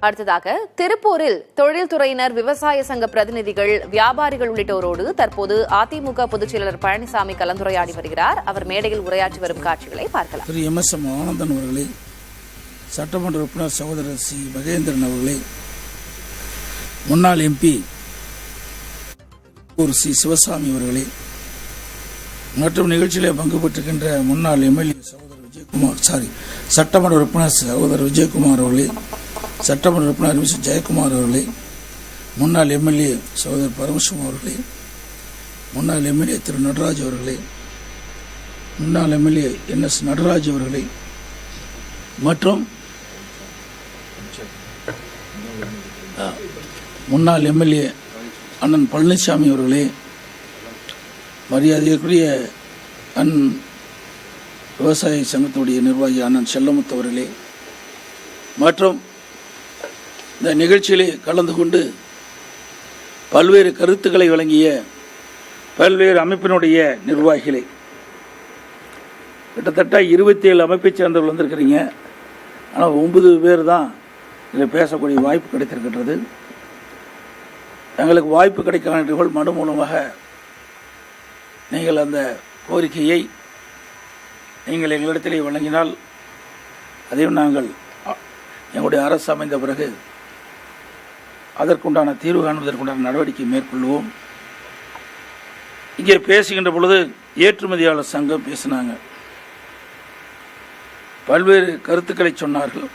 அடுத்ததாக திருப்பூரில் தொழில்துறையினர், விவசாய சங்க பிரதிநிதிகள், வியாபாரிகள் உள்ளிட்டோரோடு தற்போது அதிமுக பொதுச் செயலர் பழனிசாமி கலந்துரையாடி வருகிறார். அவர் மேடையில் உரையாற்றி வரும் காட்சிகளை பார்க்கலாம். திரு எம்.எஸ்.எம். ஆனந்தன் அவர்களே, சட்டமன்ற உறுப்பினர் சகோதரர் சி மகேந்திரன் அவர்களே, முன்னாள் எம்பி சி சிவசாமி அவர்களே மற்றும் நிகழ்ச்சியிலே பங்கு பெற்றிருக்கின்ற முன்னாள் எம்எல்ஏ சகோதரர் விஜயகுமார், சட்டமன்ற உறுப்பினர் சகோதரர் விஜயகுமார் அவர்களே, சட்டமன்ற உறுப்பினர் மிஸ்டர் ஜெயக்குமார் அவர்களே, முன்னாள் எம்எல்ஏ சகோதரர் பரமசிவம் அவர்களே, முன்னாள் எம்எல்ஏ திரு நடராஜ் அவர்களே, முன்னாள் எம்எல்ஏ என்.எஸ். நடராஜ் அவர்களே மற்றும் முன்னாள் எம்எல்ஏ அண்ணன் பழனிசாமி அவர்களே, மரியாதைக்குரிய விவசாய சங்கத்துடைய நிர்வாகி அண்ணன் செல்லமுத்து அவர்களே மற்றும் இந்த நிகழ்ச்சியிலே கலந்து கொண்டு பல்வேறு கருத்துக்களை வழங்கிய பல்வேறு அமைப்பினுடைய நிர்வாகிகளை, கிட்டத்தட்ட 27 அமைப்பை சேர்ந்தவர்கள் வந்திருக்கிறீங்க. ஆனால் 9 பேர் தான் இதில் பேசக்கூடிய வாய்ப்பு கிடைத்திருக்கின்றது. எங்களுக்கு வாய்ப்பு கிடைக்காதவர்கள் மனு மூலமாக நீங்கள் அந்த கோரிக்கையை நீங்கள் எங்களிடத்திலே வழங்கினால் அதையும் நாங்கள் எங்களுடைய அரசு அமைந்த பிறகு அதற்குண்டான தீர்வு காணுவதற்குண்டான நடவடிக்கை மேற்கொள்வோம். இங்கே பேசுகின்ற பொழுது ஏற்றுமதியாளர் சங்கம் பேசினாங்க, பல்வேறு கருத்துக்களை சொன்னார்கள்.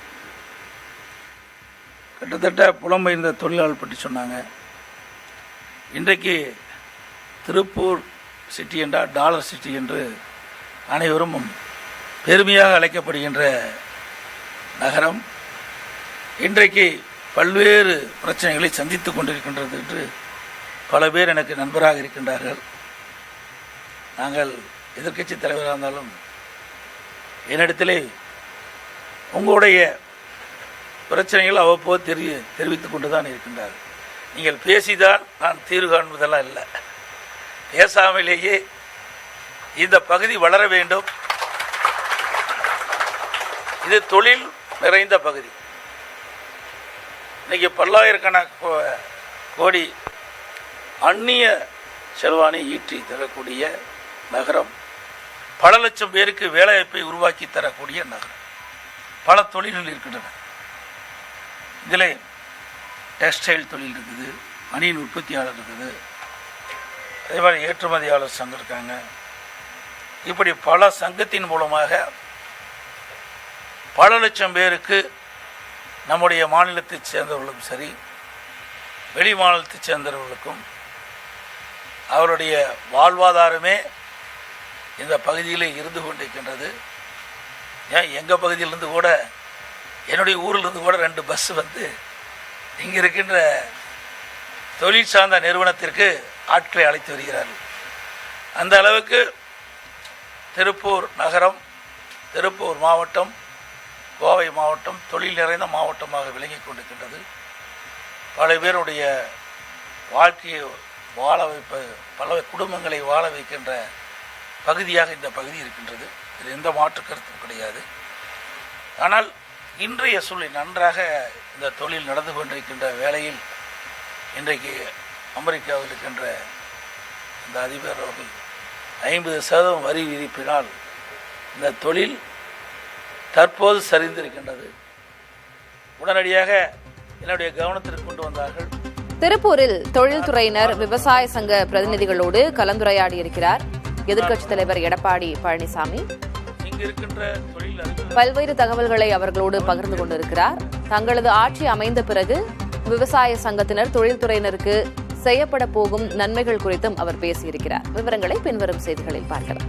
கிட்டத்தட்ட புலம்பெயர்ந்த தொழிலாளர் பற்றி சொன்னாங்க. இன்றைக்கு திருப்பூர் சிட்டி என்றால் டாலர் சிட்டி என்று அனைவரும் பெருமையாக அழைக்கப்படுகின்ற நகரம் இன்றைக்கு பல்வேறு பிரச்சனைகளை சந்தித்துக் கொண்டிருக்கின்றது என்று பல பேர் எனக்கு நண்பராக இருக்கின்றார்கள். நாங்கள் எதிர்க்கட்சி தலைவராக இருந்தாலும் என்னிடத்திலே உங்களுடைய பிரச்சனைகள் அவ்வப்போது தெரிவித்துக் கொண்டு தான் இருக்கின்றார்கள். நீங்கள் பேசிதான் நான் தீர்வு காண்பதெல்லாம் இல்லை, பேசாமலேயே இந்த பகுதி வளர வேண்டும். இது தொழில் நிறைந்த பகுதி. இன்னைக்கு பல்லாயிரக்கணக்கான கோடி அந்நிய செல்வானை ஈட்டி தரக்கூடிய நகரம், பல லட்சம் பேருக்கு வேலைவாய்ப்பை உருவாக்கி தரக்கூடிய நகரம். பல தொழில்கள் இருக்கின்றன. இதில் டெக்ஸ்டைல் தொழில் இருக்குது, அணியின் உற்பத்தியாளர் இருக்குது, அதே மாதிரி ஏற்றுமதியாளர் சங்கம் இருக்காங்க. இப்படி பல சங்கத்தின் மூலமாக பல லட்சம் பேருக்கு நம்முடைய மாநிலத்தைச் சேர்ந்தவர்களும் சரி, வெளி மாநிலத்தைச் சேர்ந்தவர்களுக்கும் அவருடைய வாழ்வாதாரமே இந்த பகுதியில் இருந்து கொண்டிருக்கின்றது. ஏன் எங்கள் பகுதியிலிருந்து கூட, என்னுடைய ஊரிலிருந்து கூட 2 பஸ் வந்து இங்கே இருக்கின்ற தொழில் சார்ந்த நிறுவனத்திற்கு ஆட்களை அழைத்து வருகிறார்கள். அந்த அளவுக்கு திருப்பூர் நகரம், திருப்பூர் மாவட்டம், கோவை மாவட்டம் தொழில் நிறைந்த மாவட்டமாக விளங்கி கொண்டிருக்கின்றது. பல பேருடைய வாழ்க்கையை வாழ வைப்ப, பல குடும்பங்களை வாழ வைக்கின்ற பகுதியாக இந்த பகுதி இருக்கின்றது. இது எந்த மாற்று கருத்தும் கிடையாது. ஆனால் இன்றைய சூழல் நன்றாக இந்த தொழில் நடந்து கொண்டிருக்கின்ற வேளையில் இன்றைக்கு அமெரிக்காவில் இருக்கின்ற இந்த அதிபர் அவர்கள் 50% வரி விதிப்பினால் இந்த தொழில் தற்போது சரிந்திருக்கின்றது. உடனடியாக என்னுடைய கவனத்திற்கு கொண்டு வந்தார்கள். திருப்பூரில் தொழில்துறையினர், விவசாய சங்க பிரதிநிதிகளோடு கலந்துரையாடி இருக்கிறார் எதிர்க்கட்சித் தலைவர் எடப்பாடி பழனிசாமி. பல்வேறு தகவல்களை அவர்களோடு பகிர்ந்து கொண்டிருக்கிறார். தங்களது ஆட்சி அமைந்த பிறகு விவசாய சங்கத்தினர், தொழில்துறையினருக்கு செய்யப்பட போகும் நன்மைகள் குறித்தும் அவர் பேசியிருக்கிறார். விவரங்களை பின்வரும் செய்திகளில் பார்க்கலாம்.